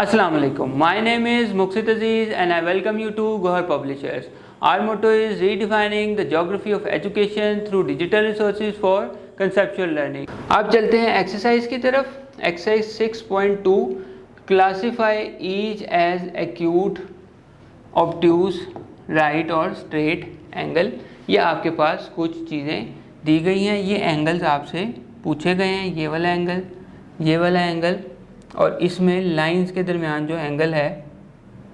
Assalamu alaikum. My name is Muqsit Aziz and I welcome you to Gohar Publishers. Our motto is redefining the geography of education through digital resources for conceptual learning. अब चलते हैं exercise की तरफ. Exercise 6.2 classify each as acute, obtuse, right और straight angle. ये आपके पास कुछ चीज़ें दी गई हैं. ये एंगल्स आपसे पूछे गए हैं. ये वाला एंगल, ये वाला एंगल और इसमें लाइंस के दरमियान जो एंगल है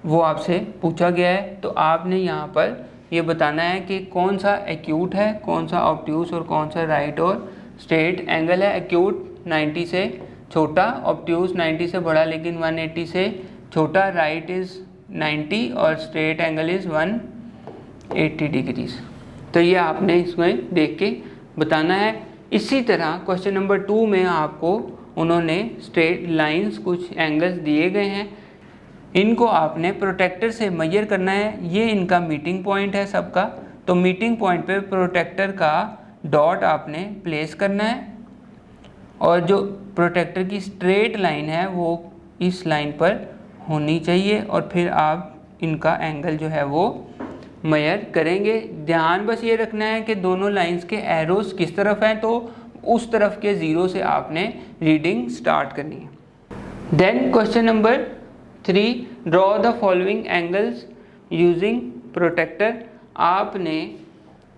वो आपसे पूछा गया है. तो आपने यहाँ पर ये बताना है कि कौन सा एक्यूट है, कौन सा ऑब्ट्यूज और कौन सा राइट और स्ट्रेट एंगल है. एक्यूट 90 से छोटा, ऑब्ट्यूज 90 से बड़ा लेकिन 180 से छोटा, राइट इज़ 90 और स्ट्रेट एंगल इज़ 180 डिग्रीज. तो ये आपने इसमें देख के बताना है. इसी तरह क्वेश्चन नंबर 2 में आपको उन्होंने स्ट्रेट लाइंस कुछ एंगल्स दिए गए हैं. इनको आपने प्रोटेक्टर से मेजर करना है. ये इनका मीटिंग पॉइंट है सबका. तो मीटिंग पॉइंट पे प्रोटेक्टर का डॉट आपने प्लेस करना है और जो प्रोटेक्टर की स्ट्रेट लाइन है वो इस लाइन पर होनी चाहिए और फिर आप इनका एंगल जो है वो मेजर करेंगे. ध्यान बस ये रखना है कि दोनों लाइंस के एरोस किस तरफ हैं, तो उस तरफ के ज़ीरो से आपने रीडिंग स्टार्ट करनी है. Then question number 3, draw the following angles using protractor. आपने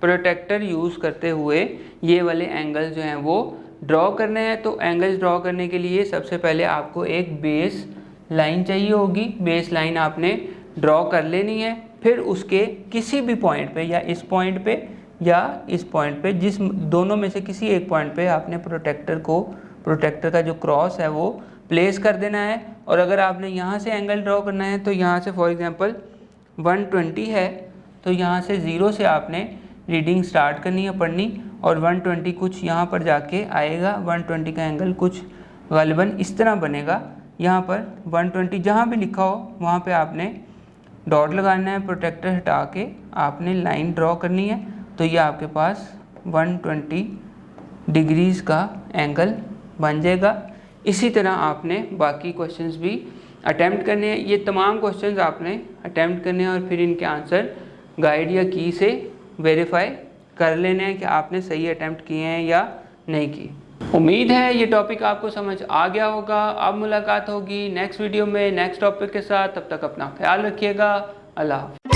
प्रोटेक्टर यूज़ करते हुए ये वाले एंगल्स जो हैं वो ड्रॉ करने हैं. तो एंगल्स ड्रॉ करने के लिए सबसे पहले आपको एक बेस लाइन चाहिए होगी. बेस लाइन आपने ड्रॉ कर लेनी है. फिर उसके किसी भी पॉइंट पे या इस पॉइंट पे या इस पॉइंट पे, जिस दोनों में से किसी एक पॉइंट पे आपने प्रोटेक्टर का जो क्रॉस है वो प्लेस कर देना है. और अगर आपने यहाँ से एंगल ड्रॉ करना है तो यहाँ से फॉर एग्जांपल 120 है तो यहाँ से 0 से आपने रीडिंग स्टार्ट करनी है, पढ़नी. और 120 कुछ यहाँ पर जाके आएगा. 120 का एंगल कुछ गालिबन इस तरह बनेगा. यहाँ पर 120 जहाँ भी लिखा हो वहाँ पे आपने डॉट लगाना है. प्रोटेक्टर हटा के आपने लाइन ड्रॉ करनी है. तो ये आपके पास 120 डिग्रीज़ का एंगल बन जाएगा. इसी तरह आपने बाकी क्वेश्चंस भी अटेम्प्ट करने हैं. ये तमाम क्वेश्चंस आपने अटेम्प्ट करने हैं और फिर इनके आंसर गाइड या की से वेरीफाई कर लेने हैं कि आपने सही अटेम्प्ट किए हैं या नहीं किए. उम्मीद है ये टॉपिक आपको समझ आ गया होगा. अब मुलाकात होगी नेक्स्ट वीडियो में नेक्स्ट टॉपिक के साथ. तब तक अपना ख्याल रखिएगा. अल्लाह हाफ़िज़.